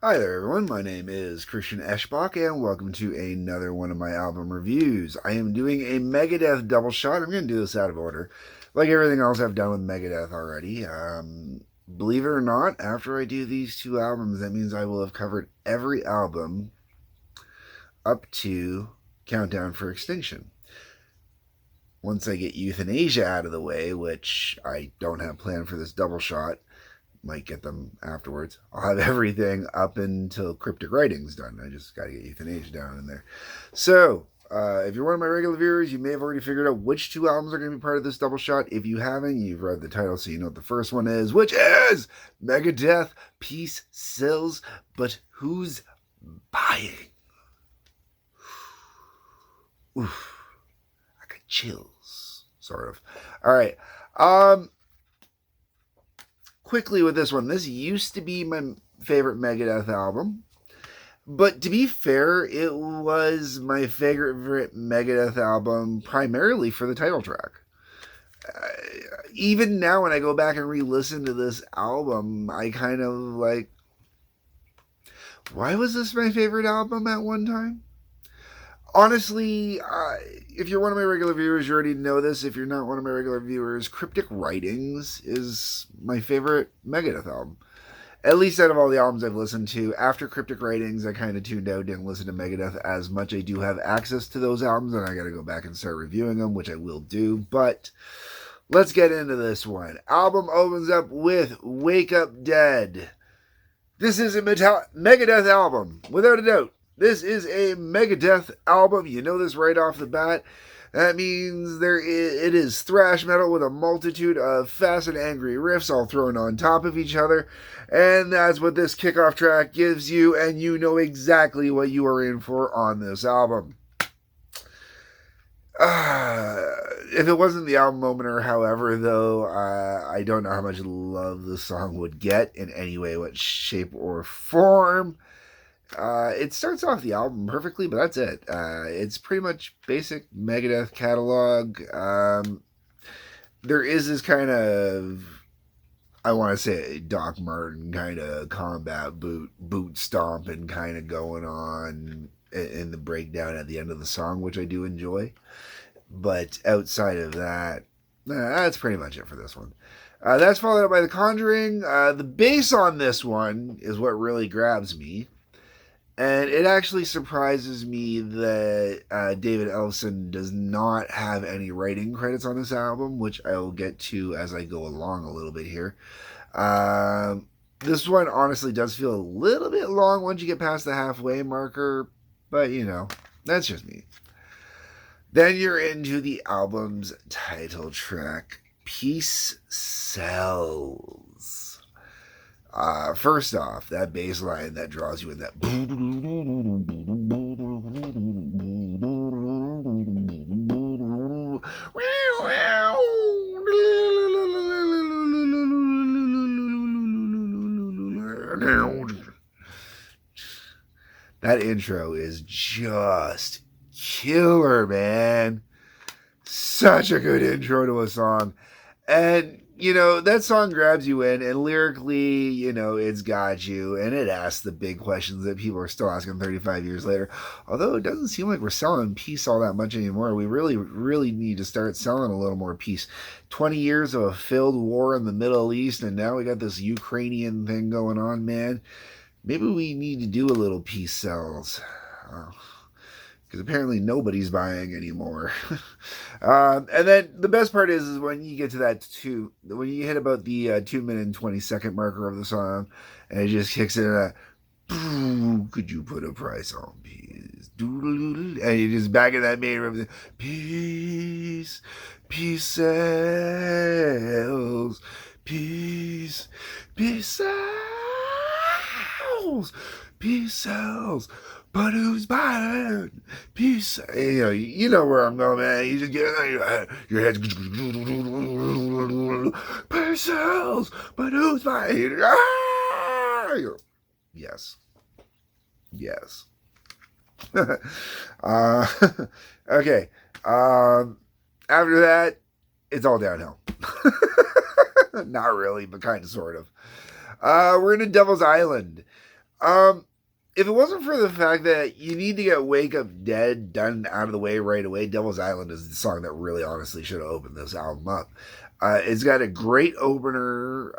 Hi there, everyone. My name is Christian Eschbach, and welcome to another one of my album reviews. I am doing a Megadeth double shot. I'm going to do this out of order, like everything else I've done with Megadeth already. Believe it or not, after I do these two albums, that means I will have covered every album up to Countdown for Extinction. Once I get Euthanasia out of the way, which I don't have planned for this double shot, might get them afterwards. I'll have everything up until Cryptic Writing's done. I just got to get Euthanasia down in there. So, if you're one of my regular viewers, you may have already figured out which two albums are going to be part of this double shot. If you haven't, you've read the title, so you know what the first one is, which is Megadeth Peace Sells, but who's buying? Oof. I got chills, sort of. All right. Quickly with this one, this used to be my favorite Megadeth album, but to be fair, it was my favorite Megadeth album primarily for the title track. Even now, when I go back and re-listen to this album, I kind of like, why was this my favorite album at one time? Honestly, if you're one of my regular viewers, you already know this. If you're not one of my regular viewers, Cryptic Writings is my favorite Megadeth album. At least out of all the albums I've listened to. After Cryptic Writings, I kind of tuned out, didn't listen to Megadeth as much. I do have access to those albums, and I got to go back and start reviewing them, which I will do. But let's get into this one. Album opens up with Wake Up Dead. This is a Megadeth album, without a doubt. This is a Megadeth album. You know this right off the bat. That means it is thrash metal with a multitude of fast and angry riffs all thrown on top of each other. And that's what this kickoff track gives you, and you know exactly what you are in for on this album. If it wasn't the album opener, however, though, I don't know how much love the song would get in any way, what shape or form. It starts off the album perfectly, but that's it. It's pretty much basic Megadeth catalog. There is this kind of, I want to say, Doc Martin kind of combat boot stomping kind of going on in the breakdown at the end of the song, which I do enjoy. But outside of that, that's pretty much it for this one. That's followed up by The Conjuring. The bass on this one is what really grabs me. And it actually surprises me that David Ellefson does not have any writing credits on this album, which I will get to as I go along a little bit here. This one honestly does feel a little bit long once you get past the halfway marker, but you know, that's just me. Then you're into the album's title track, Peace Sells. First off, that bass line that draws you in that. That intro is just killer, man. Such a good intro to a song. And you know, that song grabs you in, and lyrically, you know, it's got you, and it asks the big questions that people are still asking 35 years later. Although it doesn't seem like we're selling peace all that much anymore. We really, really need to start selling a little more peace. 20 years of a failed war in the Middle East, and now we got this Ukrainian thing going on, man. Maybe we need to do a little peace sells. Because apparently nobody's buying anymore. And then the best part is when you get to that when you hit about the 2 minute and 20-second marker of the song, and it just kicks in that, could you put a price on peace? And you just back in that main riff, peace, peace sells, peace, peace sells, peace sells. But who's buying? Peace. You know where I'm going, man. You just get your head's peace sells, but who's buying? Yes, yes. Okay. After that, it's all downhill. Not really, but kind of, sort of. We're in a Devil's Island. Um, if it wasn't for the fact that you need to get Wake Up Dead done out of the way right away, Devil's Island is the song that really honestly should have opened this album up. It's got a great opener.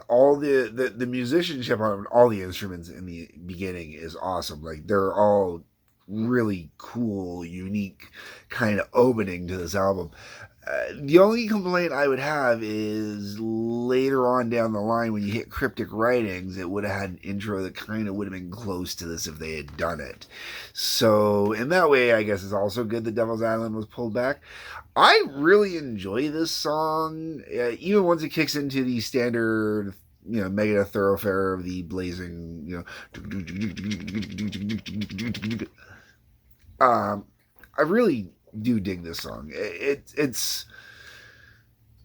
All the musicianship on all the instruments in the beginning is awesome. Like they're all really cool, unique kind of opening to this album. The only complaint I would have is later on down the line when you hit Cryptic Writings, it would have had an intro that kind of would have been close to this if they had done it. So, in that way, I guess it's also good that Devil's Island was pulled back. I really enjoy this song, even once it kicks into the standard, Megadeth thoroughfare of the blazing, I really do dig this song. It's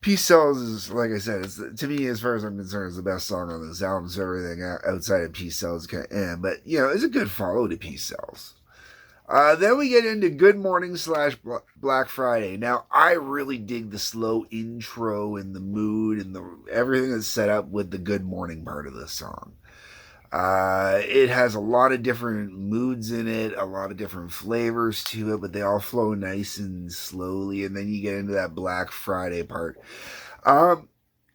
Peace Sells is, like I said, it's, to me, as far as I'm concerned, is the best song on this album. So everything outside of Peace Sells kind of, but it's a good follow to Peace Sells. Then we get into Good Morning / Black Friday. Now, I really dig the slow intro and the mood and the everything that's set up with the Good Morning part of this song. It has a lot of different moods in it, a lot of different flavors to it, but they all flow nice and slowly. And then you get into that Black Friday part.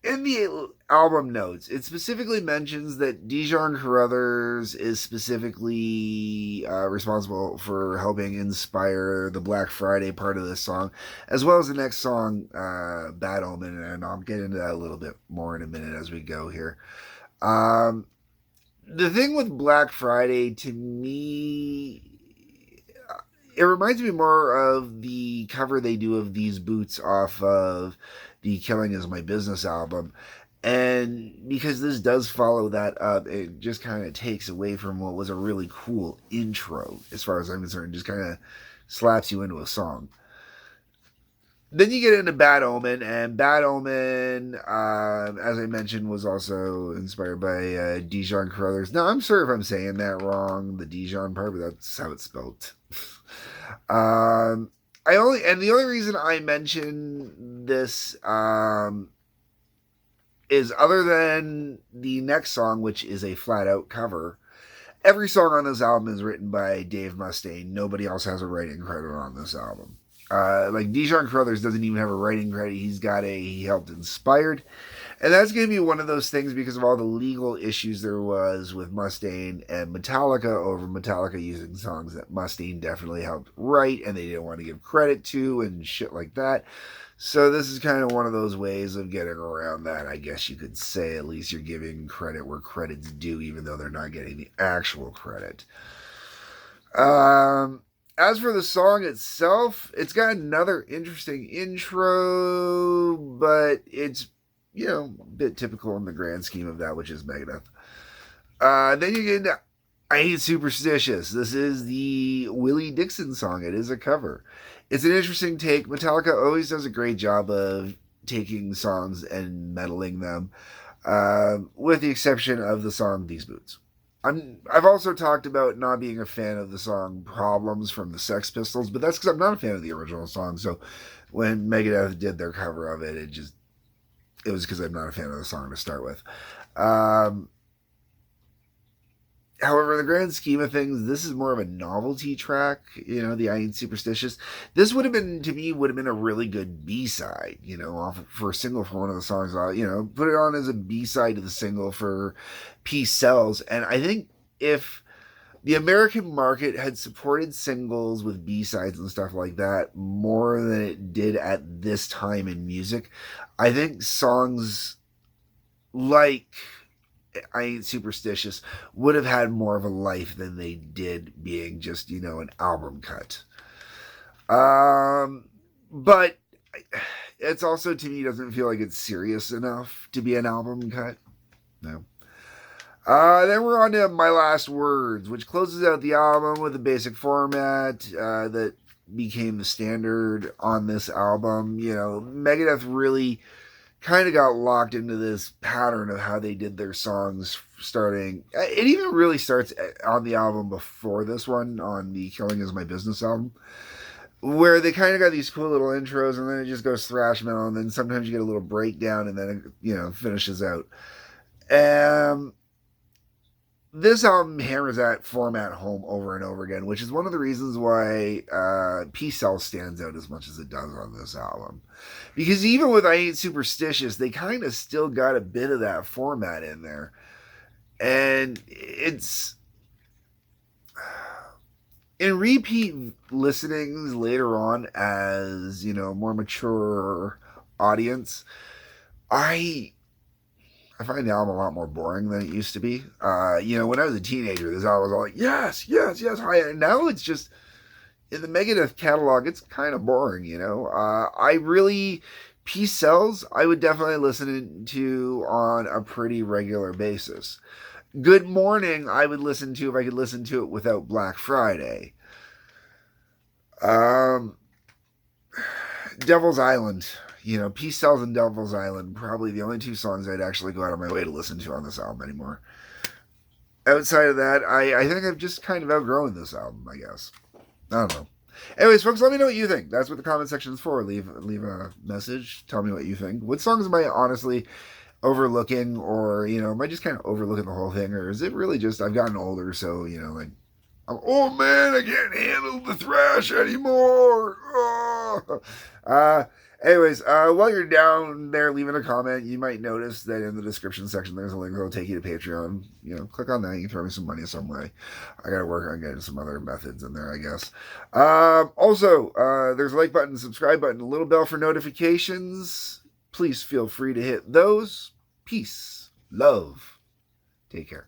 In the album notes, it specifically mentions that Dijon Carruthers is specifically responsible for helping inspire the Black Friday part of this song, as well as the next song, Bad Omen, and I'll get into that a little bit more in a minute as we go here. The thing with Black Friday, to me, it reminds me more of the cover they do of These Boots off of the Killing Is My Business album. And because this does follow that up, it just kind of takes away from what was a really cool intro, as far as I'm concerned. Just kind of slaps you into a song. Then you get into Bad Omen, and Bad Omen, as I mentioned, was also inspired by Dijon Carruthers. Now, I'm sorry if I'm saying that wrong, the Dijon part, but that's how it's spelled. The only reason I mention this is other than the next song, which is a flat out cover. Every song on this album is written by Dave Mustaine. Nobody else has a writing credit on this album. Like Dijon Carruthers doesn't even have a writing credit. He helped inspired. And that's going to be one of those things because of all the legal issues there was with Mustaine and Metallica over Metallica using songs that Mustaine definitely helped write and they didn't want to give credit to and shit like that. So this is kind of one of those ways of getting around that, I guess you could say. At least you're giving credit where credit's due, even though they're not getting the actual credit. As for the song itself, it's got another interesting intro, but it's, a bit typical in the grand scheme of that, which is Megadeth. Then you get into I Ain't Superstitious. This is the Willie Dixon song. It is a cover. It's an interesting take. Metallica always does a great job of taking songs and meddling them, with the exception of the song These Boots. I've also talked about not being a fan of the song Problems from the Sex Pistols, but that's because I'm not a fan of the original song. So when Megadeth did their cover of it, it was because I'm not a fan of the song to start with. However, in the grand scheme of things, this is more of a novelty track, the I Ain't Superstitious. This would have been a really good B-side, for a single for one of the songs. Put it on as a B-side to the single for Peace Sells. And I think if the American market had supported singles with B-sides and stuff like that more than it did at this time in music, I think songs like I Ain't Superstitious would have had more of a life than they did being just, an album cut. But it's also, to me, doesn't feel like it's serious enough to be an album cut. No. Then we're on to My Last Words, which closes out the album with a basic format that became the standard on this album. Megadeth really kind of got locked into this pattern of how they did their songs starting. It even really starts on the album before this one, on the Killing Is My Business album, where they kind of got these cool little intros and then it just goes thrash metal and then sometimes you get a little breakdown and then it, finishes out. this album hammers that format home over and over again, which is one of the reasons why Peace Cell stands out as much as it does on this album. Because even with I Ain't Superstitious, they kind of still got a bit of that format in there. And it's in repeat listenings later on as, more mature audience, I find the album a lot more boring than it used to be. When I was a teenager, this album was all like, yes, yes, yes, hi. And now it's just, in the Megadeth catalog, it's kind of boring, Peace Cells, I would definitely listen to on a pretty regular basis. Good Morning, I would listen to if I could listen to it without Black Friday. Devil's Island, Peace Cells and Devil's Island, probably the only two songs I'd actually go out of my way to listen to on this album anymore. Outside of that, I think I've just kind of outgrown this album, I guess. I don't know. Anyways, folks, let me know what you think. That's what the comment section is for. Leave a message. Tell me what you think. What songs am I honestly overlooking, or am I just kind of overlooking the whole thing, or is it really just I've gotten older, so like I'm old man, I can't handle the thrash anymore. Oh. Anyways, while you're down there leaving a comment, you might notice that in the description section there's a link that'll take you to Patreon. Click on that. You can throw me some money some way. I gotta work on getting some other methods in there, I guess. Also, there's a like button, subscribe button, a little bell for notifications. Please feel free to hit those. Peace, love, take care.